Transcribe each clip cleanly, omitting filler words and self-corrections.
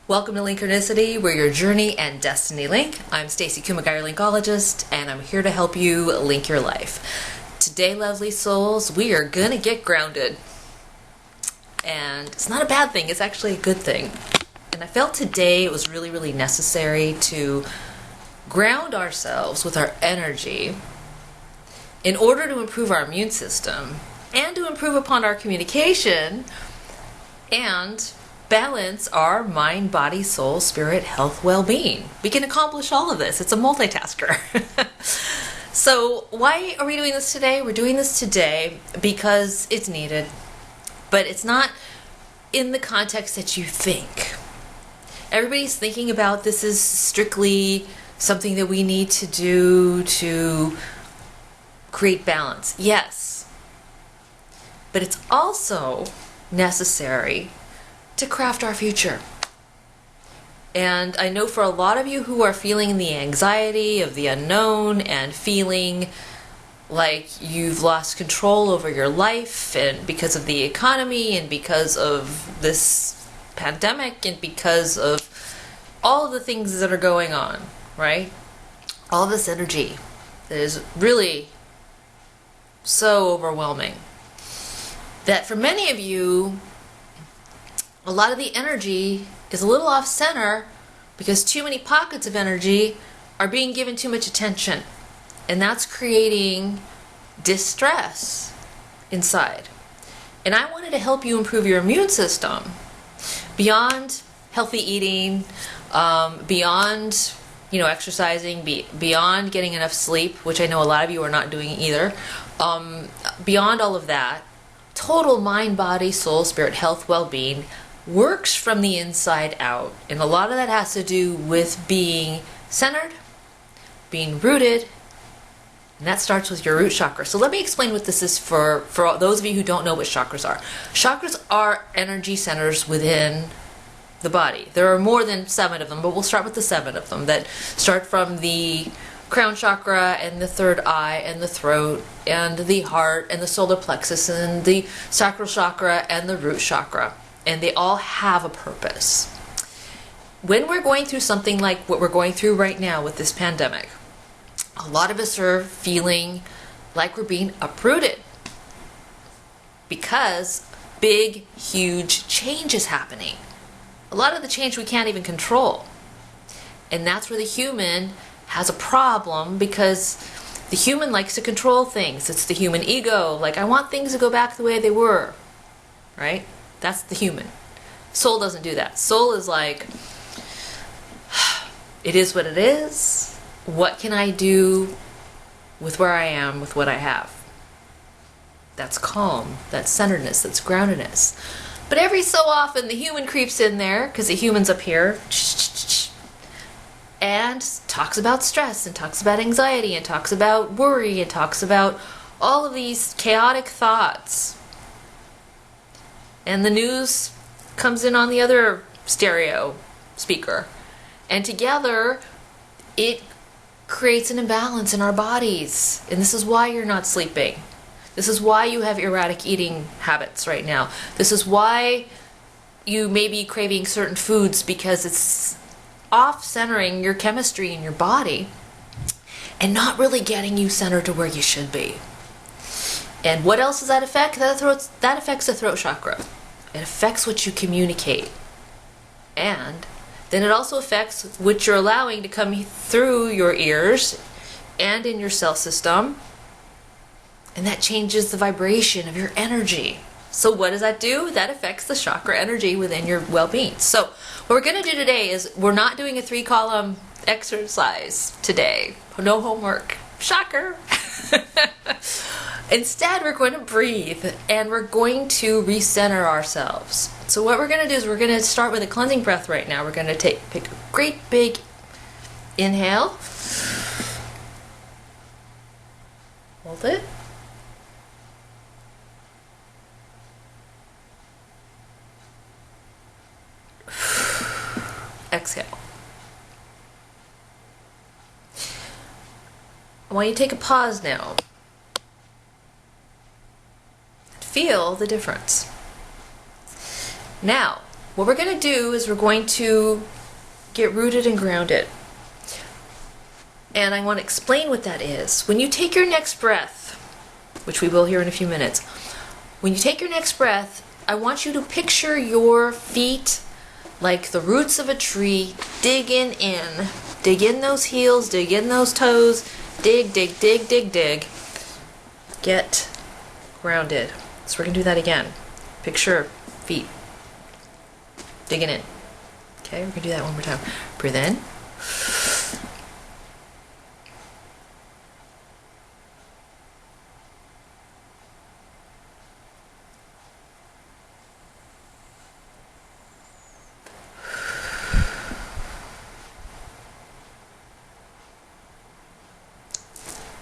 Welcome to Linkronicity, where your journey and destiny link. I'm Stacey, Kumagai, your Linkologist, and I'm here to help you link your life. Today, lovely souls, we are gonna get grounded. And it's not a bad thing, it's actually a good thing. And I felt today it was really necessary to ground ourselves with our energy in order to improve our immune system and to improve upon our communication and balance our mind, body, soul, spirit, health, well-being. We can accomplish all of this. It's a multitasker. So why are we doing this today? We're doing this today because it's needed, but it's not in the context that you think. Everybody's thinking about this is strictly something that we need to do to create balance. Yes, but it's also necessary to craft our future. And I know for a lot of you who are feeling the anxiety of the unknown and feeling like you've lost control over your life, and because of the economy and because of this pandemic and because of all of the things that are going on, right? All this energy that is really so overwhelming that for many of you, a lot of the energy is a little off center because too many pockets of energy are being given too much attention. And that's creating distress inside. And I wanted to help you improve your immune system beyond healthy eating, beyond exercising, beyond getting enough sleep, which I know a lot of you are not doing either. Beyond all of that, total mind, body, soul, spirit, health, well-being works from the inside out. And a lot of that has to do with being centered, being rooted, and that starts with your root chakra. So let me explain what this is for those of you who don't know what chakras are. Chakras are energy centers within the body. There are more than 7 of them, but we'll start with the 7 of them that start from the crown chakra and the third eye and the throat and the heart and the solar plexus and the sacral chakra and the root chakra. And they all have a purpose. When we're going through something like what we're going through right now with this pandemic, a lot of us are feeling like we're being uprooted because big, huge change is happening. A lot of the change we can't even control. And that's where the human has a problem, because the human likes to control things. It's the human ego. Like, I want things to go back the way they were, right? That's the human. Soul doesn't do that. Soul is like, it is what it is. What can I do with where I am, with what I have? That's calm, that's centeredness, that's groundedness. But every so often the human creeps in there, because the human's up here, and talks about stress, and talks about anxiety, and talks about worry, and talks about all of these chaotic thoughts. And the news comes in on the other stereo speaker. And together, it creates an imbalance in our bodies. And this is why you're not sleeping. This is why you have erratic eating habits right now. This is why you may be craving certain foods, because it's off-centering your chemistry in your body and not really getting you centered to where you should be. And what else does that affect? That affects the throat chakra. It affects what you communicate. And then it also affects what you're allowing to come through your ears and in your cell system. And that changes the vibration of your energy. So what does that do? That affects the chakra energy within your well-being. So what we're going to do today is we're not doing a 3-column exercise today. No homework. Shocker. Instead, we're going to breathe and we're going to recenter ourselves. So what we're going to do is we're going to start with a cleansing breath right now. We're going to take a great big inhale. Hold it. Exhale. I want you to take a pause now. Feel the difference. Now, what we're going to do is we're going to get rooted and grounded. And I want to explain what that is. When you take your next breath, which we will here in a few minutes, when you take your next breath, I want you to picture your feet like the roots of a tree, digging in. Dig in those heels, dig in those toes, dig, dig, dig, dig, dig. Get grounded. So we're going to do that again. Picture feet digging in. Okay, we're going to do that one more time. Breathe in.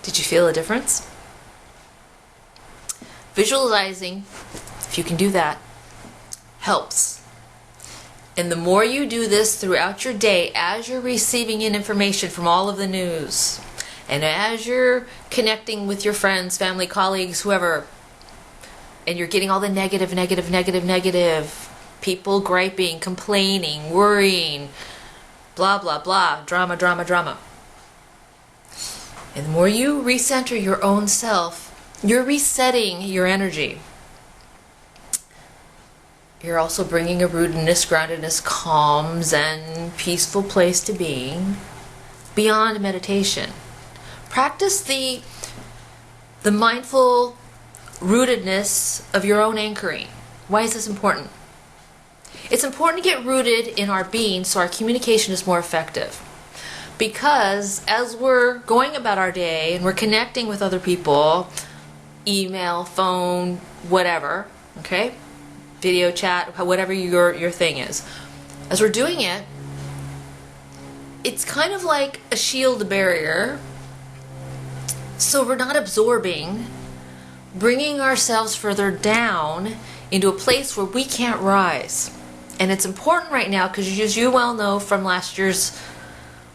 Did you feel a difference? Visualizing, if you can do that, helps. And the more you do this throughout your day, as you're receiving in information from all of the news, and as you're connecting with your friends, family, colleagues, whoever, and you're getting all the negative, people griping, complaining, worrying, blah, blah, blah, drama, drama, drama. And the more you recenter your own self, you're resetting your energy. You're also bringing a rootedness, groundedness, calm, zen, peaceful place to being beyond meditation. Practice the mindful rootedness of your own anchoring. Why is this important? It's important to get rooted in our being so our communication is more effective. Because as we're going about our day and we're connecting with other people, email, phone, whatever, okay? Video chat, whatever your thing is. As we're doing it, it's kind of like a shield barrier. So we're not absorbing, bringing ourselves further down into a place where we can't rise. And it's important right now because, as you well know from last year's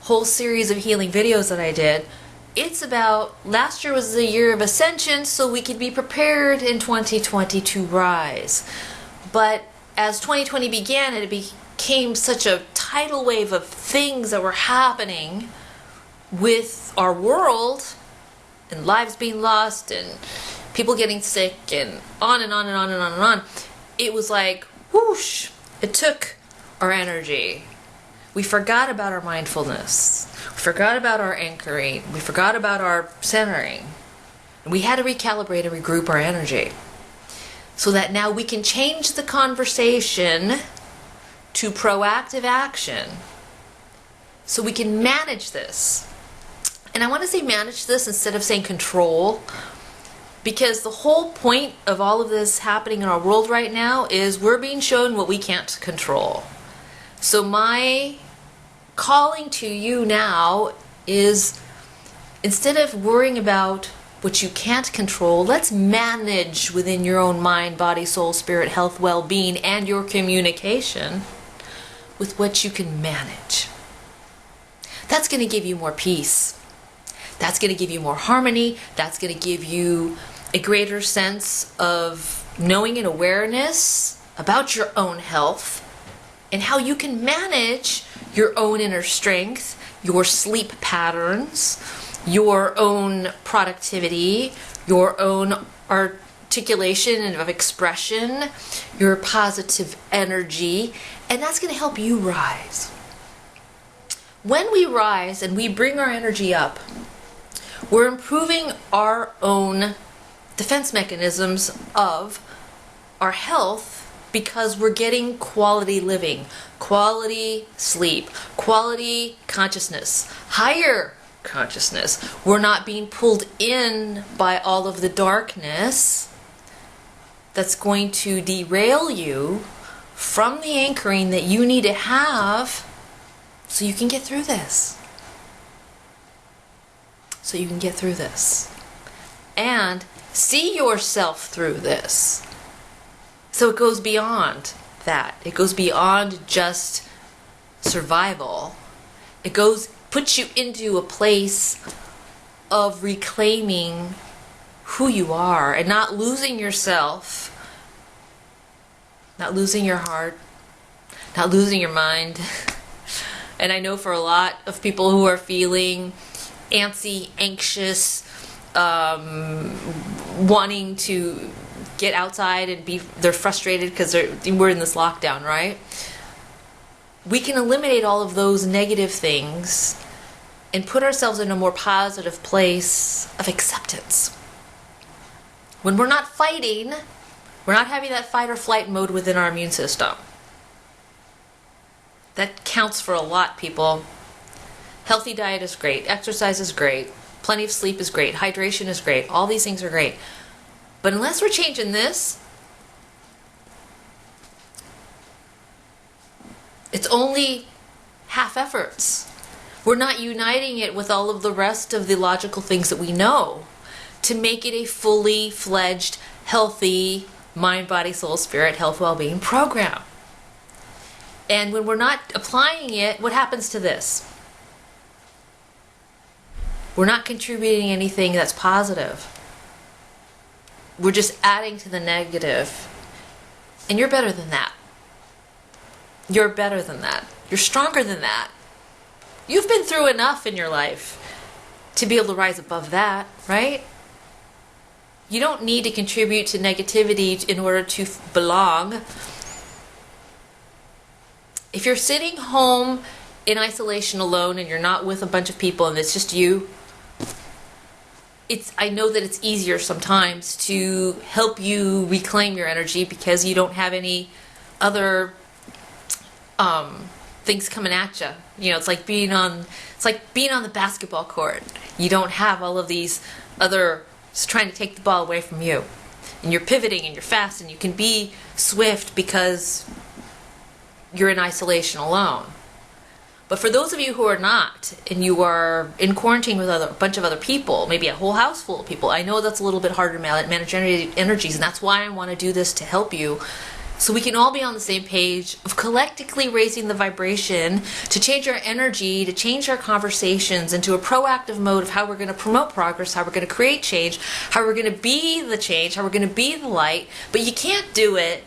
whole series of healing videos that I did, it's about, last year was the year of ascension, so we could be prepared in 2020 to rise. But as 2020 began, it became such a tidal wave of things that were happening with our world, and lives being lost, and people getting sick, and on and on and on and on and on. It was like, whoosh, it took our energy. We forgot about our mindfulness. We forgot about our anchoring. We forgot about our centering. And we had to recalibrate and regroup our energy so that now we can change the conversation to proactive action so we can manage this. And I want to say manage this instead of saying control, because the whole point of all of this happening in our world right now is we're being shown what we can't control. So my calling to you now is, instead of worrying about what you can't control, let's manage within your own mind, body, soul, spirit, health, well-being, and your communication with what you can manage. That's going to give you more peace. That's going to give you more harmony. That's going to give you a greater sense of knowing and awareness about your own health and how you can manage your own inner strength, your sleep patterns, your own productivity, your own articulation and of expression, your positive energy, and that's going to help you rise. When we rise and we bring our energy up, we're improving our own defense mechanisms of our health, because we're getting quality living, quality sleep, quality consciousness, higher consciousness. We're not being pulled in by all of the darkness that's going to derail you from the anchoring that you need to have so you can get through this. So you can get through this. And see yourself through this. So it goes beyond that. It goes beyond just survival. It puts you into a place of reclaiming who you are and not losing yourself, not losing your heart, not losing your mind. And I know for a lot of people who are feeling antsy, anxious, wanting to get outside and they're frustrated because we're in this lockdown, right? We can eliminate all of those negative things and put ourselves in a more positive place of acceptance. When we're not fighting, we're not having that fight or flight mode within our immune system. That counts for a lot, people. Healthy diet is great. Exercise is great. Plenty of sleep is great. Hydration is great. All these things are great. But unless we're changing this, it's only half efforts. We're not uniting it with all of the rest of the logical things that we know to make it a fully fledged, healthy mind, body, soul, spirit, health, well-being program. And when we're not applying it, what happens to this? We're not contributing anything that's positive. We're just adding to the negative. And you're better than that. You're better than that. You're stronger than that. You've been through enough in your life to be able to rise above that, right? You don't need to contribute to negativity in order to belong. If you're sitting home in isolation alone and you're not with a bunch of people and it's just you, I know that it's easier sometimes to help you reclaim your energy because you don't have any other things coming at you. You know, it's like being on the basketball court. You don't have all of these other trying to take the ball away from you. And you're pivoting and you're fast and you can be swift because you're in isolation alone. But for those of you who are not, and you are in quarantine with a bunch of other people, maybe a whole house full of people, I know that's a little bit harder to manage energies, and that's why I want to do this to help you, so we can all be on the same page of collectively raising the vibration to change our energy, to change our conversations into a proactive mode of how we're going to promote progress, how we're going to create change, how we're going to be the change, how we're going to be the light. But you can't do it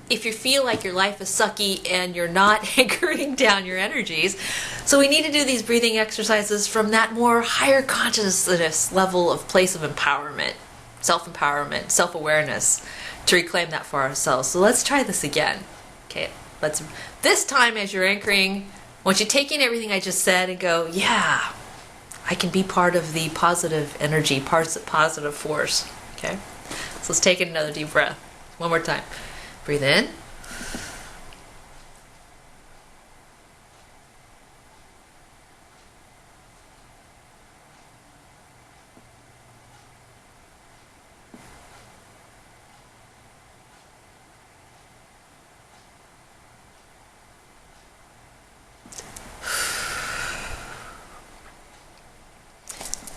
if you feel like your life is sucky and you're not anchoring down your energies. So we need to do these breathing exercises from that more higher consciousness level of place of empowerment, self-empowerment, self-awareness, to reclaim that for ourselves. So let's try this again. Okay, this time as you're anchoring, I want you to take in everything I just said and go, yeah, I can be part of the positive energy, positive force. Okay, so let's take in another deep breath. One more time. Breathe in.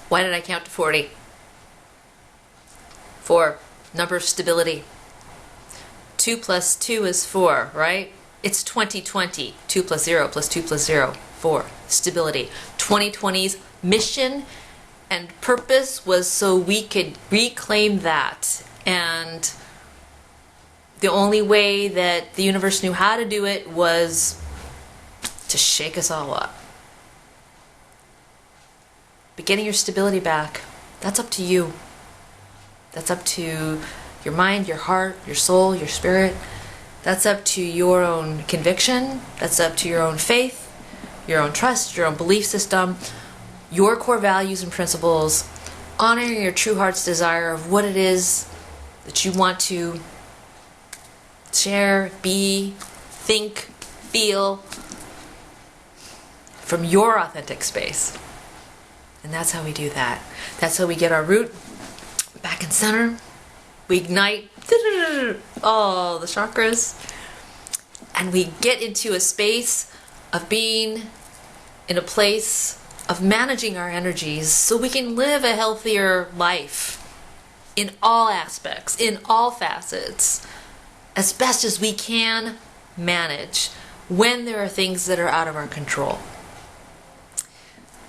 Why did I count to 40? 4, number of stability. 2 plus 2 is 4, right? It's 2020. 2 plus 0 plus 2 plus 0, 4. Stability. 2020's mission and purpose was so we could reclaim that. And the only way that the universe knew how to do it was to shake us all up. But getting your stability back, that's up to you. That's up to your mind, your heart, your soul, your spirit. That's up to your own conviction. That's up to your own faith, your own trust, your own belief system, your core values and principles, honoring your true heart's desire of what it is that you want to share, be, think, feel from your authentic space. And that's how we do that. That's how we get our root back in center. We ignite all the chakras. And we get into a space of being in a place of managing our energies so we can live a healthier life in all aspects, in all facets, as best as we can manage when there are things that are out of our control.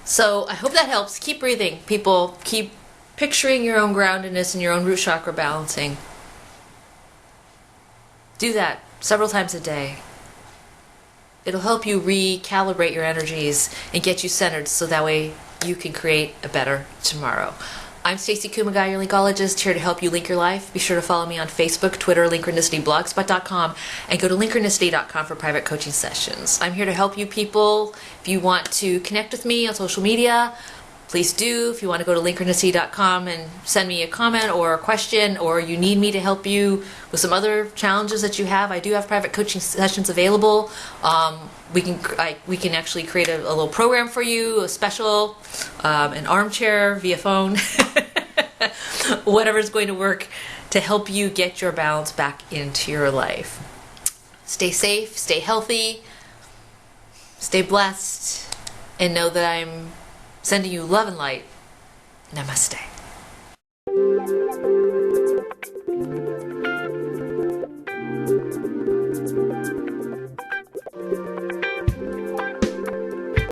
So I hope that helps. Keep breathing, people. Keep picturing your own groundedness and your own root chakra balancing. Do that several times a day. It'll help you recalibrate your energies and get you centered so that way you can create a better tomorrow. I'm Stacey Kumagai, your Linkologist, here to help you link your life. Be sure to follow me on Facebook, Twitter, Linkronicity, blogspot.com, and go to Linkronicity.com for private coaching sessions. I'm here to help you people. If you want to connect with me on social media, please do. If you want to go to Linkronicity.com and send me a comment or a question, or you need me to help you with some other challenges that you have, I do have private coaching sessions available. We can actually create a little program for you, a special, an armchair via phone, whatever's going to work to help you get your balance back into your life. Stay safe, stay healthy, stay blessed, and know that I'm sending you love and light. Namaste.